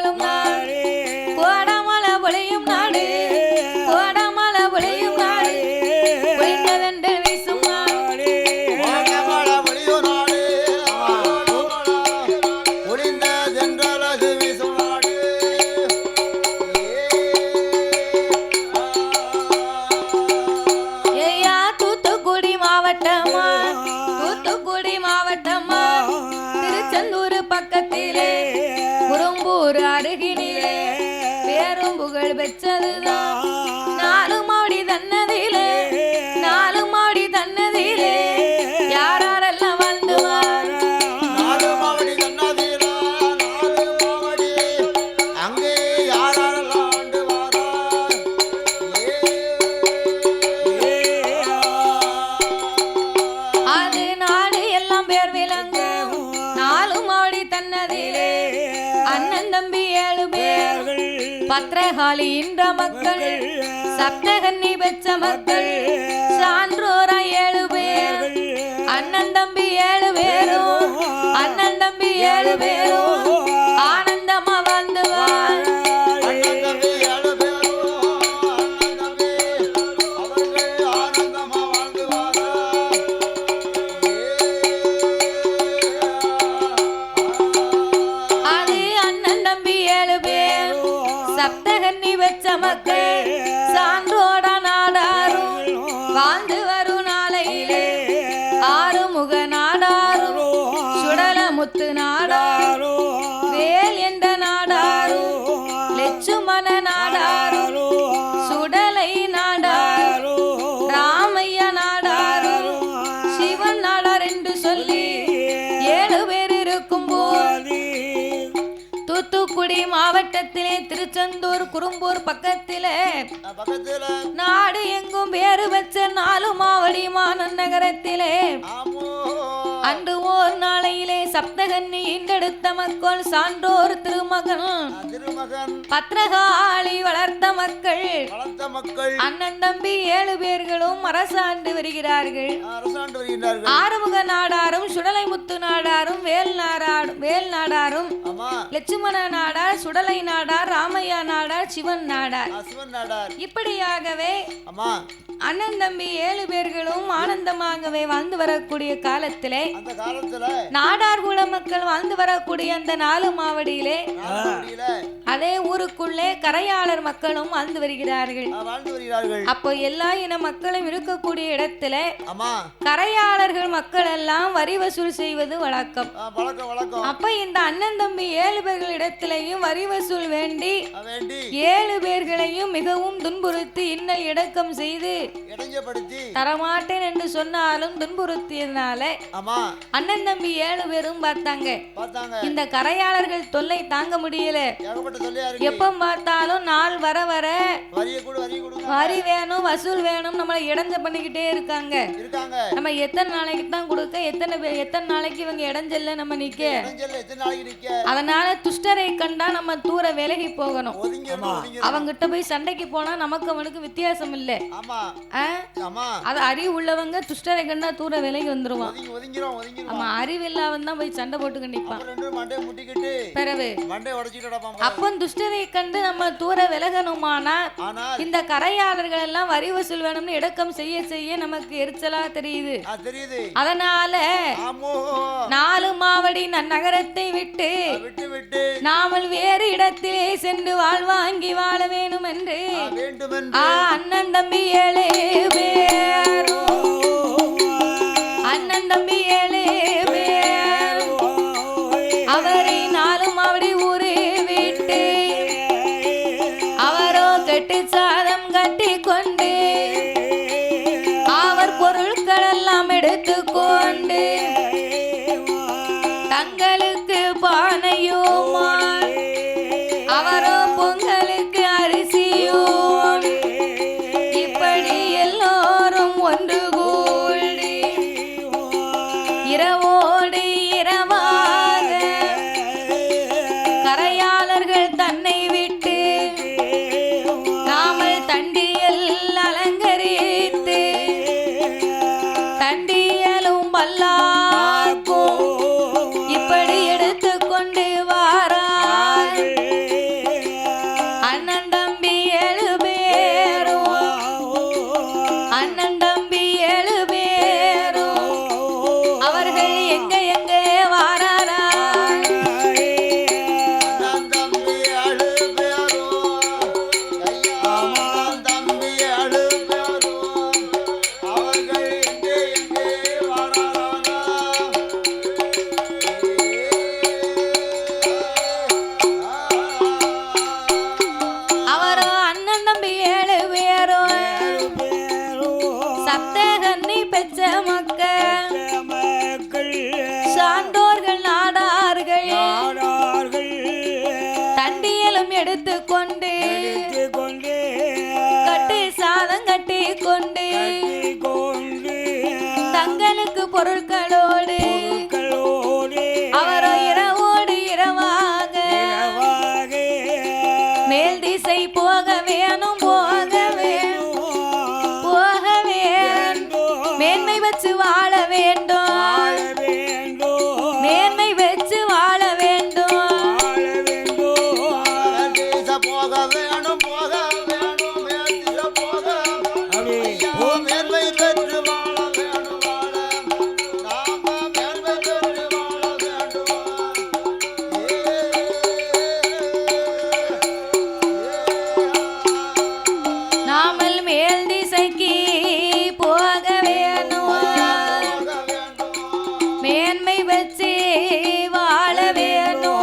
புகழும் நாடு கோடமலை பொழியும் நாடு கோடமலை பொழியும் நாடு பொழிந்ததென்று வீசும் நாடு கோடமலை பொழியும் நாடு பொழிந்ததென்றழகு வீசும் நாடு ஐயா தூத்துக்குடி மாவட்டமா தூத்துக்குடி மாவட்டமா திருச்செந்தூர் பக்கத்திலே குறும்பூர் அருகினிலே பேரும் புகழ் பெற்றதுதான் நாலு மாடி தன்னதிலே நாலு மாடி தன்னதிலே யாரெல்லாம் வாழ்ந்துவார் நாலு மாவடி தன்னதிலே நாலு மாவடி அங்கே யாரெல்லாம் ஆண்டு வாரார் அது நாடு எல்லாம் பேர் விளங்கும் நாலு மாடி தன்னதிலே அண்ணன் தம்பி 7 பேர் பத்திரகாளி என்ற மக்கள் சப்தகன்னி பெற்ற மக்கள் சான்றோரா 7 பேர் அண்ணன் தம்பி 7 பேரும் அண்ணன் தம்பி 7 பேரும் ஆனந்தமா வாழ்ந்துவார் அண்ணன் தம்பி 7 பேரும் அண்ணன் தம்பி அவர்கள் ஆனந்தமா வாழ்ந்து வாரார் அது அண்ணன் தம்பி 7 பேர் சப்தகன்னி பெற்ற மக்கள் சான்றோட நாடாரும் வாழ்ந்து வரும் நாளையிலே ஆறுமுக நாடாரும் சுடலமுத்து நாடாரும் வேல் என்ற நாடாரும் லட்சுமண நாடாரும் சுடலை நாடாரும் ராமையா நாடாரும் சிவன் நாடார் என்று சொல்லி 7 பேர் இருக்கும் போது தூத்துக்குடி மாவட்டத்திலே திருச்செந்தூர் குறும்பூர் பக்கத்திலே பக்கத்துல நாடு எங்கும் பேரு பெற்ற 4 மாவடி மாநகரத்திலே ஆமோ அன்று ஓர் நாளையிலே சப்தகன்னி ஈண்டெடுத்த மக்கள் சான்றோர் திருமகன் திருமகன் பத்திரகாளி வளர்த்த மக்கள் வளர்த்த மக்கள் அண்ணன் தம்பி 7 பேர்களும் அரசாண்டு வருகிறார்கள் அரசாண்டு வருகின்றார்கள் ஆறுமுக நாடாரும் சுடலை முத்து நாடாரும் வேல் நாடாரும் ஆமா லட்சுமண நாடார் சுடலை நாடார் ராமையா நாடார் சிவன் நாடார் அஸ்வன் நாடார் இப்படியாகவே ஆமா அண்ணன் தம்பி 7 பேர்களும் ஆனந்தமாகவே வாழ்ந்து வரக்கூடிய காலத்திலே அந்த காலத்துல நாடார் குல மக்கள் வாழ்ந்து வரக்கூடிய அந்த 4 மாவடியிலே அதே ஊருக்குள்ளே கரையாளர் மக்களும் வாழ்ந்து வருகிறார்கள் வாழ்ந்து வருகிறார்கள். அப்போ எல்லா இன மக்களும் இருக்கக்கூடிய இடத்துல ஆமா கரையாளர்கள் மக்கள் எல்லாம் வரி வசூல் செய்வது வழக்கம். வழக்கம். அப்ப இந்த அண்ணன் தம்பி 7 பேர்கள் இடத்திலையும் வரி வசூல் வேண்டி 7 பேர்களையும் மிகவும் துன்புறுத்தி இன்னல் இடக்கம் செய்து தரமாட்டேன் என்று சொன்னாலும் துன்புறுத்தியதுனால அண்ணன் தம்பி 7 பேரும் பார்த்தாங்க இந்த கரையாளர்கள் தொல்லை தாங்க முடியல. எப்ப பார்த்தாலும் நாள் வர வர வரி வேணும் வசூல் வேணும் நம்மளை இடைஞ்ச பண்ணிக்கிட்டே இருக்காங்க. நம்ம எத்தனை நாளைக்கு தான் கொடுக்க, எத்தனை நாளைக்கு இவங்க இடைஞ்சல்ல நம்ம நிக்க. அதனால துஷ்டரை கண்டா நம்ம தூர விலகி போகணும். அவங்கிட்ட போய் சண்டைக்கு போனா நமக்கு அவனுக்கு வித்தியாசம் இல்ல. அது அறிவு உள்ளவங்க துஷ்டரை கண்டா தூர விலகி வந்துருவான். ஆமா, அறிவு இல்லாம தான் போய் சண்டை போட்டு கண்டிப்பான். அப்ப துஷ்டரை கண்டு நம்ம தூர விலகணுமானா இந்த கரையாளர்கள் எல்லாம் வரி வசூல் வேணும்னு இடக்கம் செய்ய செய்ய நமக்கு எரிச்சலா தெரியுது. அதனால 4 மாவடி நகரத்தை விட்டு நாமல் வேறு இடத்திலே சென்று வாழ்வாங்கி வாழ வேணும் என்று அண்ணன் தம்பி 7 பேரும் அண்ணன் தம்பி 7 பேரும் அவரை 4 மாவடி ஊரு விட்டு அவரோ கெட்டு சாதம் கட்டி கொண்டு அவர் பொருட்கள் எல்லாம் எடுத்துக்கொண்டு தங்களுக்கு பானையுமாய் அவரோ பொங்கலுக்கு அரிசியும் இப்படி எல்லோரும் ஒன்று கூடி இரவோடு இரவாக கரையாளர்கள் தன்னை விட்டு நாமல் தண்டியல் அலங்கரித்து தண்டியலும் பல்லாக்கும் இப்படி எடுத்துக்கொண்டு வாரார். தண்டியலும் எடுத்துக்கொண்டு கட்டி சாதம் கட்டி கொண்டு தங்களுக்கு பொருட்களோடு அவரோ இரவோடு இரவாக மேல் திசை போக வேணும் போக வேணும் போக வேண்டும் மேன்மை வச்சு வாழ வேண்டும் மேன்மை வச்சு வாழ வேண்டும் போக வேணும் போக வேணும் மேன்மை பெற்று வாழ வேணும் நாம மேன்மை பெற்று வாழ வேண்டும் நாமல் மேல் திசைக்கு போக வேணும் மேன்மை வச்சு வாழ வேணும்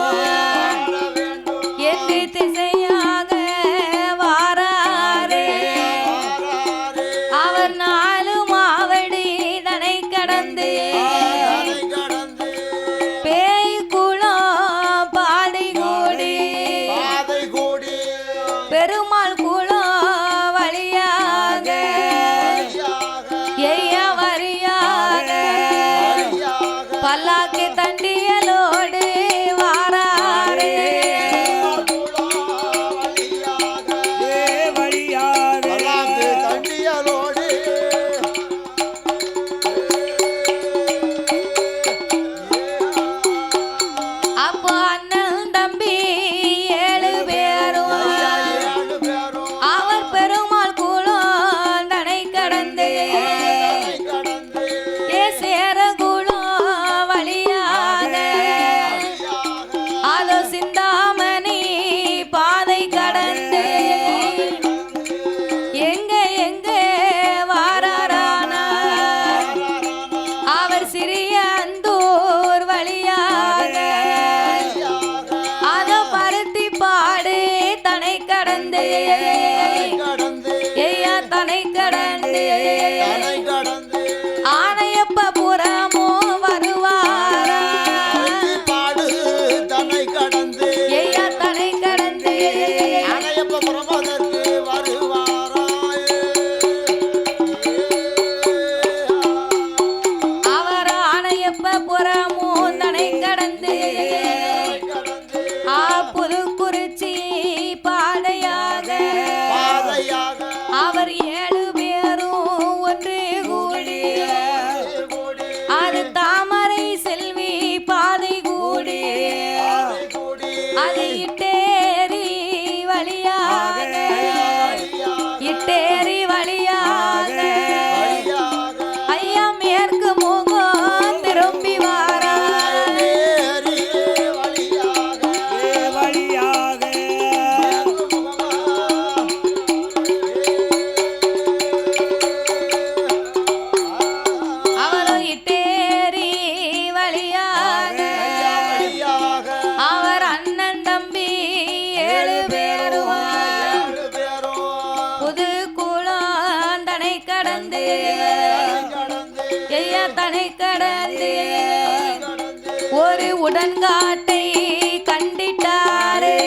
என்று திசையாக வாராரே அவர் நாலு மாவடி தனை கடந்து பேய் குளம் பாதை கூடி பெருமாள் குளம் வழியாக எய்ய வரியாக பல்லாக்கு தண்டியலோடு வாராரே தண்டியலோடு அப்போ அண்ணன் தம்பி 7 பேரும் அவர் பெருமாள் குளம் தனை கடந்து சேர குளம் வழியாக அதோ சிந்தாமணி பாதை கடந்து எங்க வாராரானா அவர் சிறிய அந்தூர் வழியாக அதோ பருத்தி பாடு தனை கடந்து ஐயா தனை கடந்து ஆனையப்ப புறமோ வருவாரா பாடு தன்னை கடந்து ஐயா தனை கடந்து அணையப்ப பிரமதற்கு வருவாராய் அவர் ஆனையப்ப புறமோ தனை கடந்து புதுக்குறிச்சி பாதையாக அவர் 7 பேரும் ஒன்று கூடி அது தாமரை செல்வி பாதை கூடி அது இட்டேரி வழியாக ஐயா மேற்கு முகம் திரும்பி வாரா அவரும் இட்டேரி வழியாக அவர் அண்ணன் தம்பி 7 பேரும் புது குளம் தனை கடந்து ஐயா தனை கடந்து ஒரு உடன்காட்டை கண்டிட்டாரே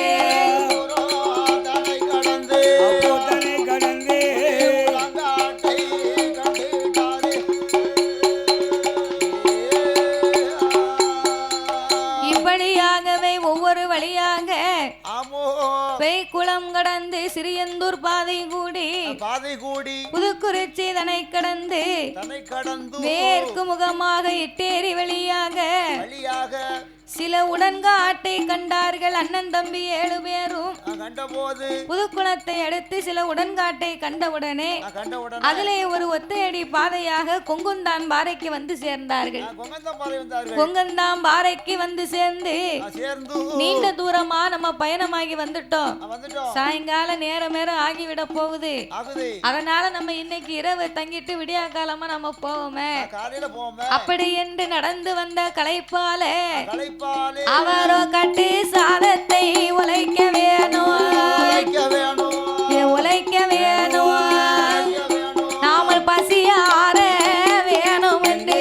இப்படியாகவே ஒவ்வொரு வழியாக பேய் குளம் கடந்து சிறியந்தூர் பாதை கூடி புதுக்குறிச்சி தனை கடந்து மேற்கு முகமாக இட்டேரி வழியாக சில உடன்காட்டை கண்டார்கள் அண்ணன் தம்பி 7 பேரும் கண்டபோது புதுக்குளத்தை அடுத்து சில உடன்காட்டை கண்டவுடனே அதிலே ஒரு ஒத்தையடி பாதையாக கொங்குந்தான் பாறைக்கு வந்து சேர்ந்தார்கள் கொங்குந்தான் பாறைக்கு வந்து சேர்ந்து நீண்ட தூரமா நம்ம பயணமாகி வந்துட்டோம் சாயங்கால நேரம் ஆகிவிட போகுது அதனால நம்ம இன்னைக்கு இரவு தங்கிட்டு விடியா காலமா நம்ம போவோமே அப்படி என்று நடந்து வந்த களைப்பால அவரோ கட்டி சாதத்தை உழைக்க வேணும் உழைக்க வேணும் நாமல் பசியார வேணும் என்று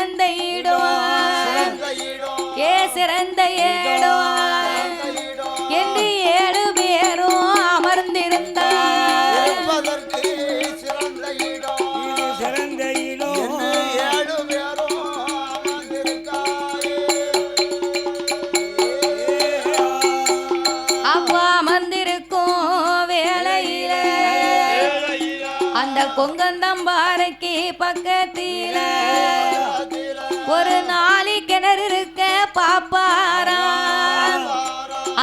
சிறந்த ஈடும் ஏ சிறந்த ஏடும் என்று 7 பேரும் அமர்ந்திருந்தார். அப்பா அமர்ந்திருக்கும் வேளையில அந்த கொங்கந்தம்பாறைக்கு பக்கத்தில ஒரு 4 கிணறு இருக்க பாப்பாராம்.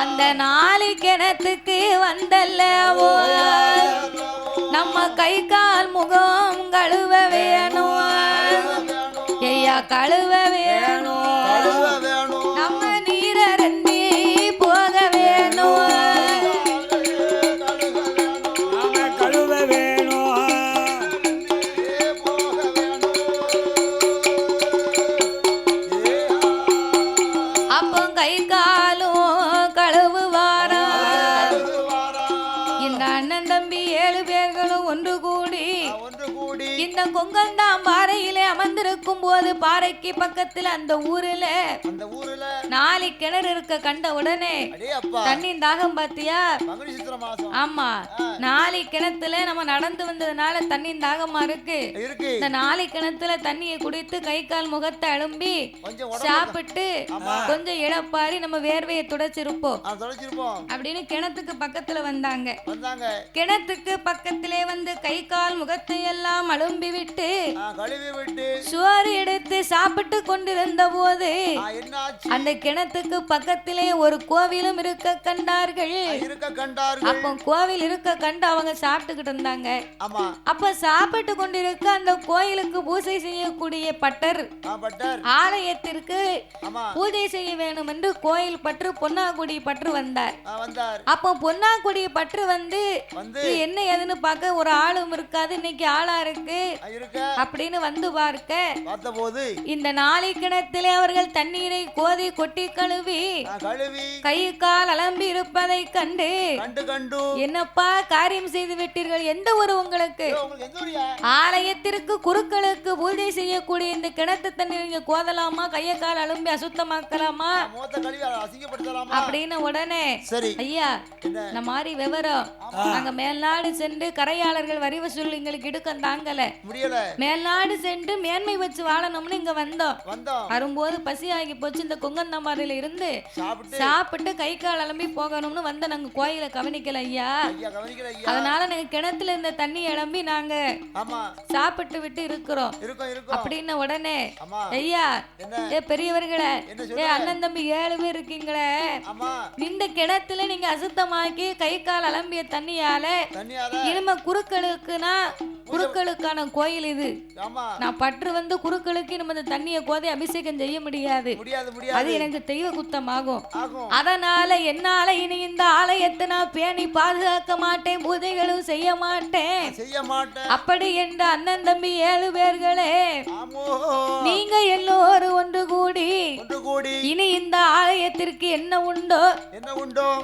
அந்த 4 கிணத்துக்கு வந்தல்லவோ நம்ம கை கால் முகம் கழுவ வேணும் ஐயா, கழுவ வேணும். நம்ம நீரருந்தி போக வேணும். கழுவ வேணும். அப்போ கை காலும் கழுவுவாரா. இந்த அண்ணன் தம்பி 7 பேர்களும் ஒன்று கூடி இந்த கொங்கந்தாம் பாறையிலே அமர்ந்திருக்கும் போது பாறைக்கு பக்கத்துல அந்த ஊர்ல 4 கிணறு இருக்க கண்ட உடனே தண்ணி தாகம் பாத்தியா? ஆமா, 4 கிணத்துல நம்ம நடந்து வந்ததுனால தண்ணி தாகமா இருக்கு. இந்த 4 கிணத்துல தண்ணியை குடித்து கை கால் முகத்தை அழும்பி சாப்பிட்டு கொஞ்சம் இழப்பாரி நம்ம வேர்வையை துடைச்சிருப்போம் அப்படின்னு கிணத்துக்கு பக்கத்துல வந்தாங்க. கிணத்துக்கு பக்கத்திலே வந்து கை கால் முகத்தை எல்லாம் அழும்பி விட்டு சோறு எடுத்து சாப்பிட்டு கொண்டிருந்த போது அந்த கிணத்துக்கு பக்கத்திலே ஒரு கோவிலும் இருக்க கண்டார்கள். அப்ப கோவில் இருக்க கண்டு அவங்க சாப்பிட்டுக்கிட்டு இருந்தாங்க. அப்ப சாப்பிட்டு கொண்டிருக்க அந்த கோயிலுக்கு பூஜை செய்யக்கூடிய பட்டர் ஆலயத்திற்கு பூஜை செய்ய வேண்டும் என்று கோயில் பற்று பொன்னாக்குடி பற்று வந்தார். அப்போ பொன்னாக்குடி பற்று வந்து என்ன ஏதுன்னு பார்க்க ஒரு ஆளும் இருக்காது, இன்னைக்கு ஆளா இருக்கு அப்படின்னு வந்து பார்த்தபோது இந்த 4 கிணத்திலே அவர்கள் தண்ணீரை கோதி கொட்டி கழுவி கை கால் அலம்பி இருப்பதை கண்டு என்னப்பா காரியம் செய்து விட்டீர்கள்? எந்த ஒரு உங்களுக்கு ஆலயத்திற்கு குருக்களுக்கு பூஜை செய்யக்கூடிய இந்த கிணத்து தண்ணீர் நீங்க கோதலாமா, கைய கால் அலம்பி அசுத்தமாக்கலாமா அப்படின்னு உடனே ஐயா இந்த மாதிரி விவரம் நாங்க மேல்நாடு சென்று கரையாளர்கள் வரி வசூல் எங்களுக்கு இடுக்கம் தாங்கல, மேல்நாடு சென்று மேன்மை வச்சு வாழணும்னு இங்க வந்தோம். வரும்போது பசி ஆகி போச்சு, இந்த கொங்கந்தமாரில இருந்து சாப்பிட்டு கை கால் அலம்பி போகணும்னு வந்த நாங்க கோயிலை கவனிக்கல ஐயா. அதனால நாங்க கிணத்துல இந்த தண்ணி அலம்பி நாங்க சாப்பிட்டு விட்டு இருக்கிறோம் அப்படின்னு உடனே ஐயா பெரியவர்களே அண்ணன் தம்பி 7 பேர் இருக்கீங்களே, இந்த கிணத்துல நீங்க அசுத்தமாக்கி கை கால் அலம்பிய தண்ணியால இனிமே குருக்களுக்கான கோயில் இது. நான் பற்று வந்து குருக்களுக்கு நம்ம இந்த தண்ணியை கோதை அபிஷேகம் செய்ய முடியாது, அது எனக்கு தெய்வ குத்தமாகும். அதனால என்னால இனி இந்த ஆலயத்தை நான் பேணி பாதுகாக்க மாட்டேன், பூஜைகளும் செய்ய மாட்டேன். அப்படி என்ற அண்ணன் தம்பி 7 பேர்களே நீங்க எல்லோரும் ஒன்று கூடி இனி இந்த ஆலயத்திற்கு என்ன உண்டோ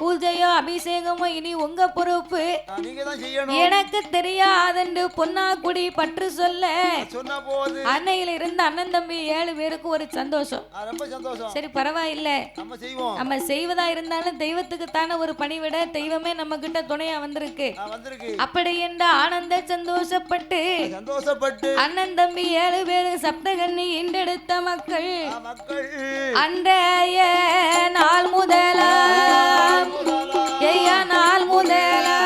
பூஜையோ அபிஷேகமோ இனி உங்க பொறுப்பு, எனக்கு தெரியாதென்று பொன்னாக்குடி பற்று சொல்ல அன்னையில இருந்து அண்ணன் தம்பி 7 பேருக்கு ஒரு சந்தோஷம். சரி பரவாயில்ல, நம்ம செய்வதா இருந்தாலும் தெய்வத்துக்கு தானே ஒரு பணிவிட, தெய்வமே நம்ம கிட்ட துணையா வந்திருக்கு. அப்படி என்ற ஆனந்த சந்தோஷப்பட்டு அண்ணன் தம்பி 7 பேரு சப்தகன்னி ஈண்டெடுத்த மக்கள் அன்றைய நாள் முதலா நாள் முதலா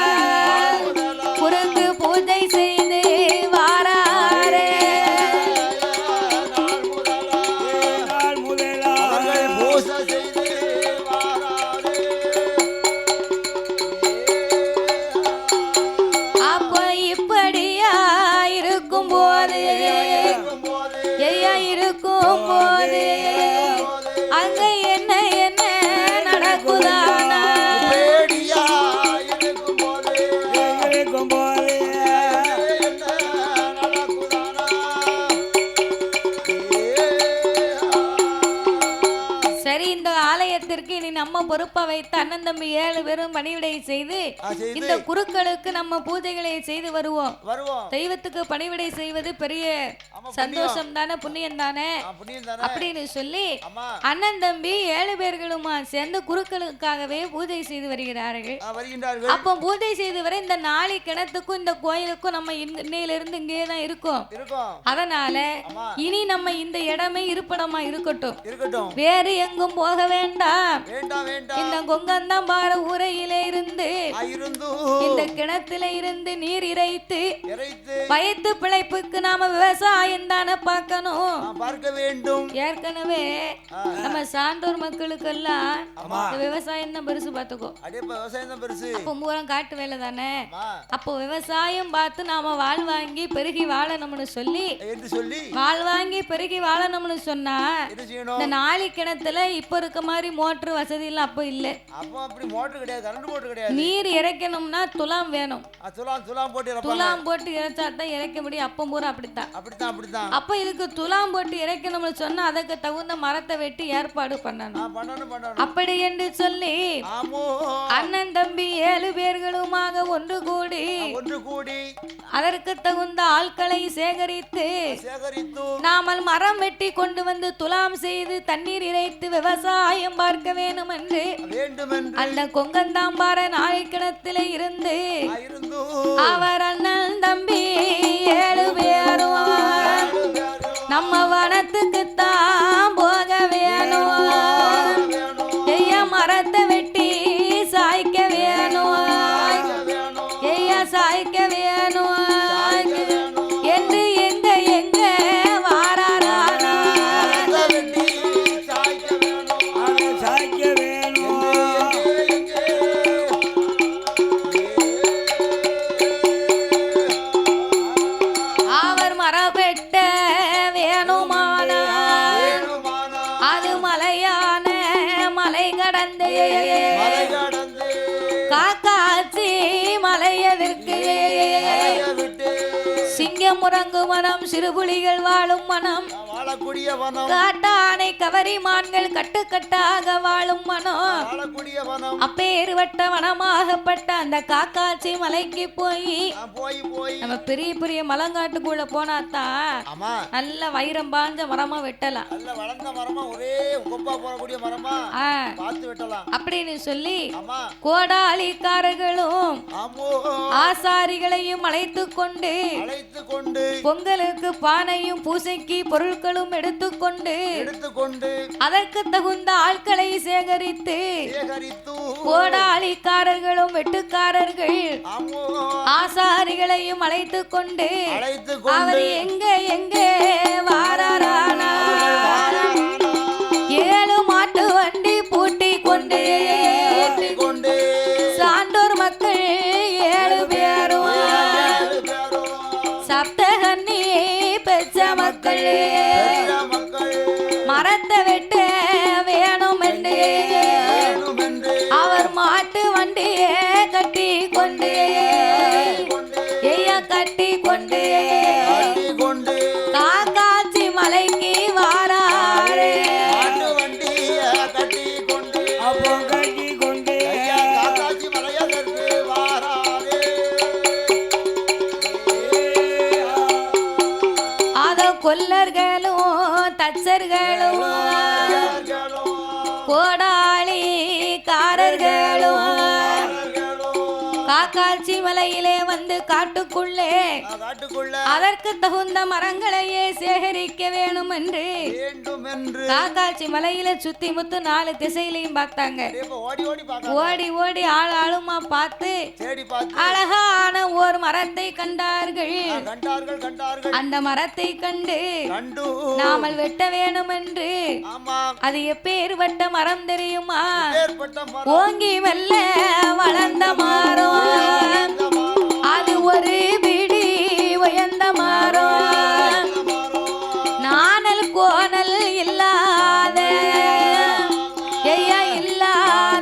குறுக்கு பூஜை செய்து வாராரே. அப்ப இப்படியா இருக்கும் போது இருக்கும் போது அங்க என்ன என்ன நடக்குதானா பொறுப்பா வைத்து அண்ணன் தம்பி 7 பேரும் பணிவிடை செய்து இந்த குருக்களுக்கு நம்ம பூஜைகளை செய்து வருவோம். தெய்வத்துக்கு பணிவிடை செய்வது பெரிய சந்தோஷம் தானே, புண்ணியம் தானே அப்படின்னு சொல்லி அண்ணன் தம்பி 7 பேர்களுமா சேர்ந்து குருக்களுக்காகவே பூஜை செய்து வருகிறார்கள். அப்போ பூஜை செய்து வர இந்த நாளை கிணத்துக்கும் இந்த கோயிலுக்கும் நம்ம இன்னையிலிருந்து இங்கே தான் இருக்கோம். அதனால இனி நம்ம இந்த இடமே இருப்பிடமா இருக்கட்டும், வேறு எங்கும் போக வேண்டாம். இந்த கொங்கந்தான் பார ஊரையிலே இருந்து இந்த கிணத்துல இருந்து நீர் இறைத்து வயத்து பிழைப்புக்கு நாம விவசாயம் தானே பார்க்க வேண்டும். ஏற்கனவே நம்ம சான்றோர் மக்களுக்கு எல்லாம் விவசாயம் தான் பெருசு பார்த்துக்கோ. அப்போ மூலம் காட்டு வேலை தானே. அப்போ விவசாயம் பார்த்து நாம வாழ்வாங்கி பெருகி வாழணும்னு சொல்லி வாழ்வாங்கி பெருகி வாழணும்னு சொன்னா இந்த நாளை கிணத்துல இப்ப இருக்க மாதிரி மோட்டர் வசதி எல்லாம் அப்ப இல்ல. நீர் இறைக்கணும்னா துலாம் வேணும். துலாம் போட்டு இறைச்சா தான் இறைக்க முடியும். அப்ப பூரா அப்படித்தான். அப்ப இதுக்கு துலாம் போட்டு இறைக்கணும்னு சொன்னா அதுக்கு தகுந்த மரத்தை வெட்டி ஏற்பாடு பண்ணணும். அப்படி என்று சொல்லி அண்ணன் தம்பி 7 பேர்களுமாக ஒன்று கூடி அதற்கு தகுந்த ஆட்களை சேகரித்து நாமல் மரம் வெட்டி கொண்டு வந்து துலாம் செய்து தண்ணீர் இறைத்து விவசாயம் பார்க்க வேண்டும் என்று அந்த கொங்கந்தாம்பார நாளை கிணத்திலே இருந்து அவர் அண்ணன் தம்பி 7 பேரும் நம்ம வனத்துக்கு தான் போக வேணும். மரத்தை வெட்டி சாய்க்க வேணும், சாய்க்க வேணும் என்று எங்க வாராரா சாய்க்க வேணும். அவர் மரம் வெட்ட வேணுமான அது மலையான மலை கடந்து காக்காச்சி மலையதற்கு சிங்கம் முரங்கு மனம் சிறுபுலிகள் வாழும் மனம் காட்டானை கவரிமான்கள் கட்டுக்கட்டாக வாழும் மனம் அப்பேறுவட்ட வனமாகப்பட்ட அந்த காக்காச்சி மலைக்கு போய் நம்ம பெரிய பெரிய மலங்காட்டுக்குள்ள போனாதான் நல்ல வைரம் பாஞ்ச மரமா வெட்டலாம் அப்படின்னு சொல்லி கோடாலிக்காரர்களும் ஆசாரிகளையும் அழைத்து கொண்டு பொங்கலுக்கு பானையும் பூசைக்கு பொருட்களும் எடுத்துக்கொண்டு அதற்கு தகுந்த ஆட்களை சேகரித்து கோடாலிக்காரர்களும் வெட்டுக்காரர்கள் ஆசாரிகளையும் அழைத்து கொண்டு அவர் எங்க வாராரானா 7 மாட்டு வண்டி பூட்டி கொண்டு சான்றோர் மக்கள் 7 பேரும் சப்தகன்னி பெற்ற மக்கள் மரத்தை வெட்ட வேணும் என்று அவர் மாட்டு வண்டியை கட்டி கொண்டு காக்காச்சி மலைக்கு வாராரு கொல்லர்களும் தச்சர்களும் கோடாலிக்காரர்களும் காக்காச்சி மலையிலே வந்து காட்டுக்குள்ளே அதற்கு தகுந்த மரங்களையே சேகரிக்க வேணும் என்று காக்காச்சி மலையில சுத்தி முத்து 4 திசையிலையும் பார்த்தாங்க. ஓடி ஆளுமா பார்த்து அழகான ஒரு மரத்தை கண்டார்கள். அந்த மரத்தை கண்டு நாமல் வெட்ட வேணும் என்று அது எப்பேற்பட்ட மரம் தெரியுமா? ஓங்கி மெல்ல வளர்ந்த மரம், அது ஒரு பிடி உயர்ந்த மரம், நாணல் கோணல் இல்லாத இல்லாத